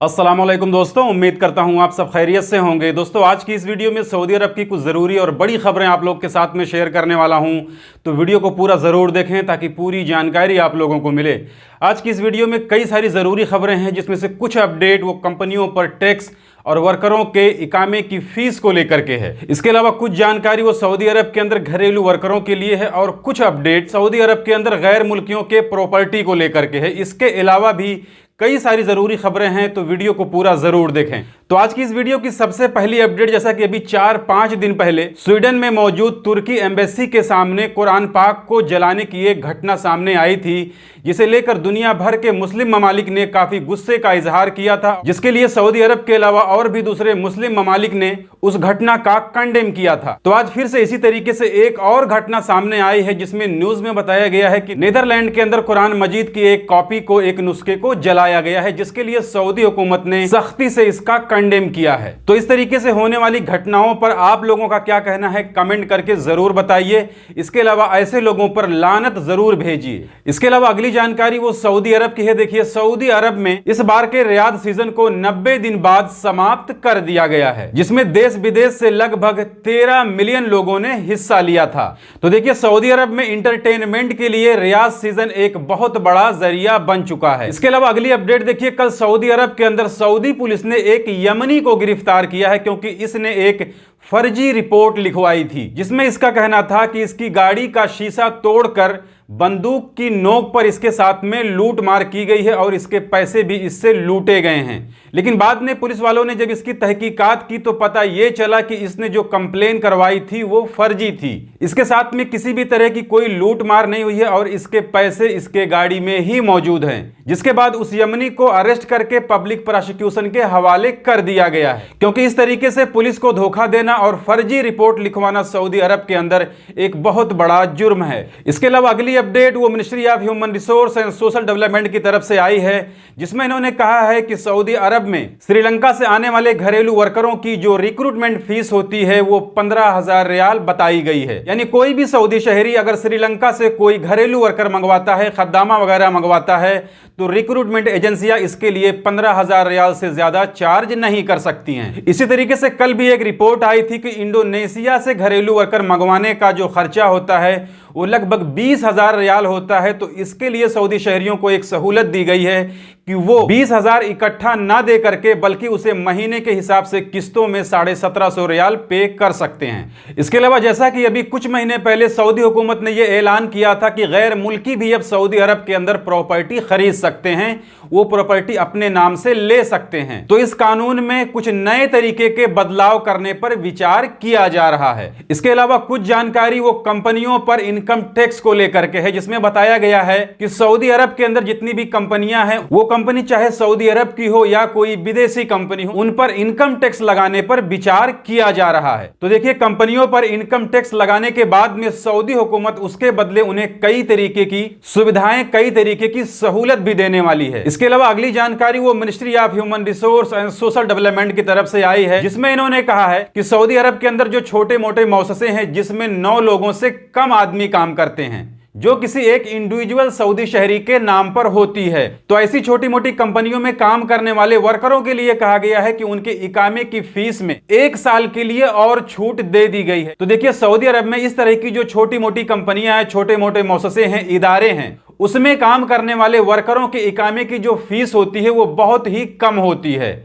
अस्सलाम वालेकुम दोस्तों, उम्मीद करता हूं आप सब खैरियत से होंगे। दोस्तों, आज की इस वीडियो में सऊदी अरब की कुछ ज़रूरी और बड़ी खबरें आप लोग के साथ में शेयर करने वाला हूं, तो वीडियो को पूरा ज़रूर देखें ताकि पूरी जानकारी आप लोगों को मिले। आज की इस वीडियो में कई सारी ज़रूरी खबरें हैं, जिसमें से कुछ अपडेट वो कंपनियों पर टैक्स और वर्करों के इकामे की फीस को लेकर के है। इसके अलावा कुछ जानकारी वो सऊदी अरब के अंदर घरेलू वर्करों के लिए है और कुछ अपडेट सऊदी अरब के अंदर गैर मुल्कियों के प्रॉपर्टी को लेकर के है। इसके अलावा भी कई सारी जरूरी खबरें हैं, तो वीडियो को पूरा जरूर देखें। तो आज की इस वीडियो की सबसे पहली अपडेट, जैसा कि अभी 4-5 दिन पहले स्वीडन में मौजूद तुर्की एम्बेसी के सामने कुरान पाक को जलाने की एक घटना सामने आई थी, जिसे लेकर दुनिया भर के मुस्लिम ममालिक ने काफी गुस्से का इजहार किया था, जिसके लिए सऊदी अरब के अलावा और भी दूसरे मुस्लिम ममालिक ने उस घटना का कंडेम किया था। तो आज फिर से इसी तरीके से एक और घटना सामने आई है, जिसमें न्यूज में बताया गया है कि नीदरलैंड के अंदर कुरान मजीद की एक कॉपी को, एक नुस्खे को जलाया गया है, जिसके लिए सऊदी हुकूमत ने सख्ती से इसका कंडेम किया है। तो इस तरीके से होने वाली घटनाओं पर आप लोगों का क्या कहना है, कमेंट करके जरूर बताइए। इसके अलावा ऐसे लोगों पर लानत जरूर भेजिए। इसके अलावा अगली जानकारी वो सऊदी अरब की है। देखिए, सऊदी अरब में इस बार के रियाद सीजन को 90 दिन बाद समाप्त कर दिया गया है, जिसमें देश विदेश से लगभग 13 मिलियन लोगों ने हिस्सा लिया था। तो देखिए, सऊदी अरब में इंटरटेनमेंट के लिए रियाद सीजन एक बहुत बड़ा जरिया बन चुका है। इसके अलावा अगली अपडेट देखिए, कल सऊदी अरब के अंदर सऊदी पुलिस ने एक यमनी को गिरफ्तार किया है, क्योंकि इसने एक फर्जी रिपोर्ट लिखवाई थी, जिसमें इसका कहना था कि इसकी गाड़ी का शीशा तोड़कर बंदूक की नोक पर इसके साथ में लूट मार की गई है और इसके पैसे भी इससे लूटे गए हैं। लेकिन बाद में पुलिस वालों ने जब इसकी तहकीकात की तो पता यह चला कि इसने जो कंप्लेन करवाई थी वो फर्जी थी। इसके साथ में किसी भी तरह की कोई लूट मार नहीं हुई है और इसके पैसे इसके गाड़ी में ही मौजूद हैं, जिसके बाद उस यमनी को अरेस्ट करके पब्लिक प्रोसिक्यूशन के हवाले कर दिया गया है, क्योंकि इस तरीके से पुलिस को धोखा देना और फर्जी रिपोर्ट लिखवाना सऊदी अरब के अंदर एक बहुत बड़ा जुर्म है। इसके अलावा अगली अपडेट वो ministry of human resource and social development की तरफ से आई है, जिसमें इन्होंने कहा है कि सऊदी अरब में श्रीलंका से आने वाले घरेलू वर्करों की जो रिक्रूटमेंट फीस होती है वो 15,000 रियाल बताई गई है। यानी कोई भी सऊदी शहरी अगर श्रीलंका से कोई घरेलू वर्कर मंगवाता है, खद्दामा वगैरह मंगवाता है, तो रिक्रूटमेंट एजेंसियां इसके लिए 15,000 रियाल से ज्यादा चार्ज नहीं कर सकती हैं। इसी तरीके से कल भी एक रिपोर्ट आई थी कि इंडोनेशिया से घरेलू वर्कर मंगवाने का जो खर्चा होता है वो लगभग 20,000 रियाल होता है। तो इसके लिए सऊदी शहरियों को एक सहूलत दी गई है कि वो 20,000 इकट्ठा ना दे करके बल्कि उसे महीने के हिसाब से किस्तों में 1750 रियाल पे कर सकते हैं। इसके अलावा जैसा कि अभी कुछ महीने पहले सऊदी हुकूमत ने यह ऐलान किया था कि गैर मुल्की भी अब सऊदी अरब के अंदर प्रॉपर्टी खरीद सकते हैं, वो प्रॉपर्टी अपने नाम से ले सकते हैं। तो इस कानून में कुछ नए तरीके के बदलाव करने पर विचार किया जा रहा है। इसके अलावा कुछ जानकारी वो कंपनियों पर इनकम टैक्स को लेकर के है, जिसमें बताया गया है कि सऊदी अरब के अंदर जितनी भी कंपनियां हैं, वो कंपनी चाहे सऊदी अरब की हो या कोई विदेशी कंपनी हो, उन पर इनकम टैक्स लगाने पर विचार किया जा रहा है। तो देखिए, कंपनियों पर इनकम टैक्स लगाने के बाद में सऊदी हुकूमत उसके बदले उन्हें कई तरीके की सुविधाएं, कई तरीके की सहूलत भी देने वाली है। इसके अलावा अगली जानकारी वो ministry of human resource and social development की तरफ से आई है, जिसमें इन्होंने कहा है कि सऊदी अरब के अंदर जो छोटे मोटे मौससे हैं, जिसमें 9 लोगों से कम आदमी काम करते हैं, जो किसी एक इंडिविजुअल सऊदी शहरी के नाम पर होती है, तो ऐसी छोटी मोटी कंपनियों में काम करने वाले वर्करों के लिए कहा गया है कि उनके इकामे की फीस में 1 साल के लिए और छूट दे दी गई है। तो देखिए, सऊदी अरब में इस तरह की जो छोटी मोटी कंपनियां हैं, छोटे मोटे मौससे हैं, इदारे हैं, उसमें काम करने वाले वर्करों के इकामे की जो फीस होती है वो बहुत ही कम होती है,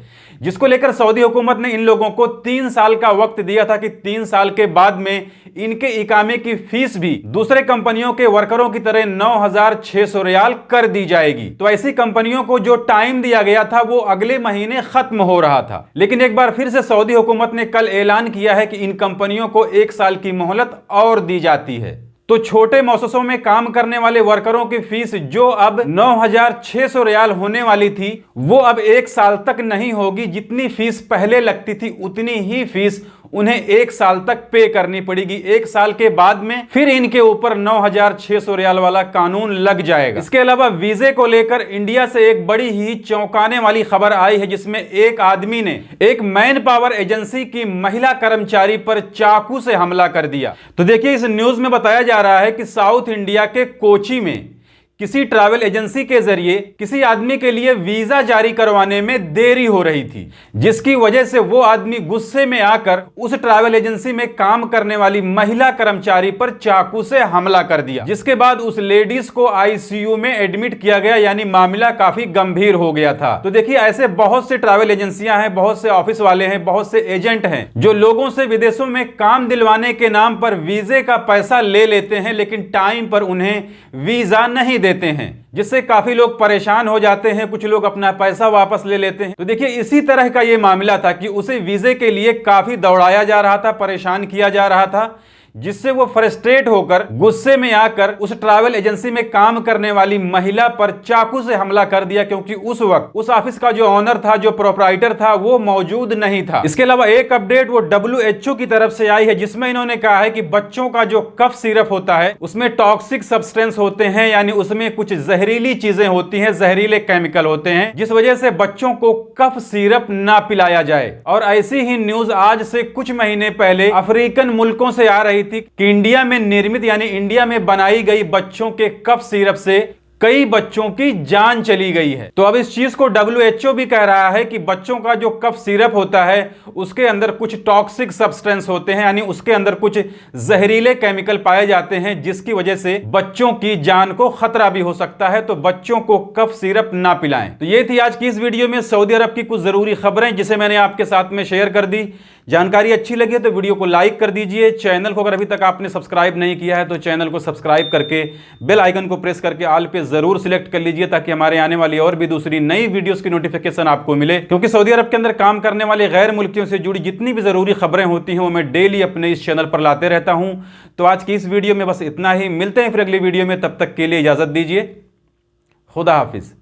जिसको लेकर सऊदी हुकूमत ने इन लोगों को 3 साल का वक्त दिया था कि 3 साल के बाद में इनके इकामे की फीस भी दूसरे कंपनियों के वर्करों की तरह 9,600 रियाल कर दी जाएगी। तो ऐसी कंपनियों को जो टाइम दिया गया था वो अगले महीने खत्म हो रहा था, लेकिन एक बार फिर से सऊदी हुकूमत ने कल ऐलान किया है कि इन कंपनियों को 1 साल की मोहलत और दी जाती है। तो छोटे मौससों में काम करने वाले वर्करों की फीस जो अब 9,600 रियाल होने वाली थी, वो अब 1 साल तक नहीं होगी। जितनी फीस पहले लगती थी उतनी ही फीस उन्हें 1 साल तक पे करनी पड़ेगी। 1 साल के बाद में फिर इनके ऊपर 9,600 रियाल वाला कानून लग जाएगा। इसके अलावा वीजे को लेकर इंडिया से एक बड़ी ही चौंकाने वाली खबर आई है, जिसमें एक आदमी ने एक मैन पावर एजेंसी की महिला कर्मचारी पर चाकू से हमला कर दिया। तो देखिए, इस न्यूज में बताया जा रहा है कि साउथ इंडिया के कोची में किसी ट्रैवल एजेंसी के जरिए किसी आदमी के लिए वीजा जारी करवाने में देरी हो रही थी, जिसकी वजह से वो आदमी गुस्से में आकर उस ट्रैवल एजेंसी में काम करने वाली महिला कर्मचारी पर चाकू से हमला कर दिया, जिसके बाद उस लेडीज को आईसीयू में एडमिट किया गया, यानी मामला काफी गंभीर हो गया था। तो देखिए, ऐसे बहुत से ट्रैवल एजेंसियां हैं, बहुत से ऑफिस वाले हैं, बहुत से एजेंट हैं जो लोगों से विदेशों में काम दिलवाने के नाम पर वीजे का पैसा ले लेते हैं, लेकिन टाइम पर उन्हें वीजा नहीं देते हैं, जिससे काफी लोग परेशान हो जाते हैं। कुछ लोग अपना पैसा वापस ले लेते हैं। तो देखिए, इसी तरह का यह मामला था कि उसे वीजे के लिए काफी दौड़ाया जा रहा था, परेशान किया जा रहा था, जिससे वो फ्रस्ट्रेट होकर गुस्से में आकर उस ट्रैवल एजेंसी में काम करने वाली महिला पर चाकू से हमला कर दिया, क्योंकि उस वक्त उस ऑफिस का जो ऑनर था, जो प्रोप्राइटर था, वो मौजूद नहीं था। इसके अलावा एक अपडेट वो WHO की तरफ से आई है, जिसमें इन्होंने कहा है कि बच्चों का जो कफ सिरप होता है उसमें टॉक्सिक सब्सटेंस होते हैं, यानी उसमें कुछ जहरीली चीजें होती हैं, जहरीले केमिकल होते हैं, जिस वजह से बच्चों को कफ सिरप ना पिलाया जाए। और ऐसी ही न्यूज आज से कुछ महीने पहले अफ्रीकन मुल्कों से आ रही थी कि इंडिया में निर्मित यानी इंडिया में बनाई गई बच्चों के कफ सिरप से कई बच्चों की जान चली गई है। तो अब इस चीज को WHO भी कह रहा है कि बच्चों का जो कफ सिरप होता है उसके अंदर कुछ टॉक्सिक सब्सटेंस होते हैं, यानी उसके अंदर कुछ जहरीले केमिकल पाए जाते हैं, जिसकी वजह से बच्चों की जान को खतरा भी हो सकता है। तो बच्चों को कफ सिरप ना पिलाएं। तो ये थी आज की इस वीडियो में सऊदी अरब की कुछ जरूरी खबरें, जिसे मैंने आपके साथ में शेयर कर दी। जानकारी अच्छी लगी तो वीडियो को लाइक कर दीजिए। चैनल को अगर अभी तक आपने सब्सक्राइब नहीं किया है तो चैनल को सब्सक्राइब करके बेल आइकन को प्रेस करके ऑल पे जरूर सिलेक्ट कर लीजिए, ताकि हमारे आने वाली और भी दूसरी नई वीडियोस की नोटिफिकेशन आपको मिले। क्योंकि सऊदी अरब के अंदर काम करने वाले गैर मुल्कियों से जुड़ी जितनी भी जरूरी खबरें होती हैं वो मैं डेली अपने इस चैनल पर लाते रहता हूं। तो आज की इस वीडियो में बस इतना ही। मिलते हैं फिर अगली वीडियो में, तब तक के लिए इजाजत दीजिए। खुदा हाफिज।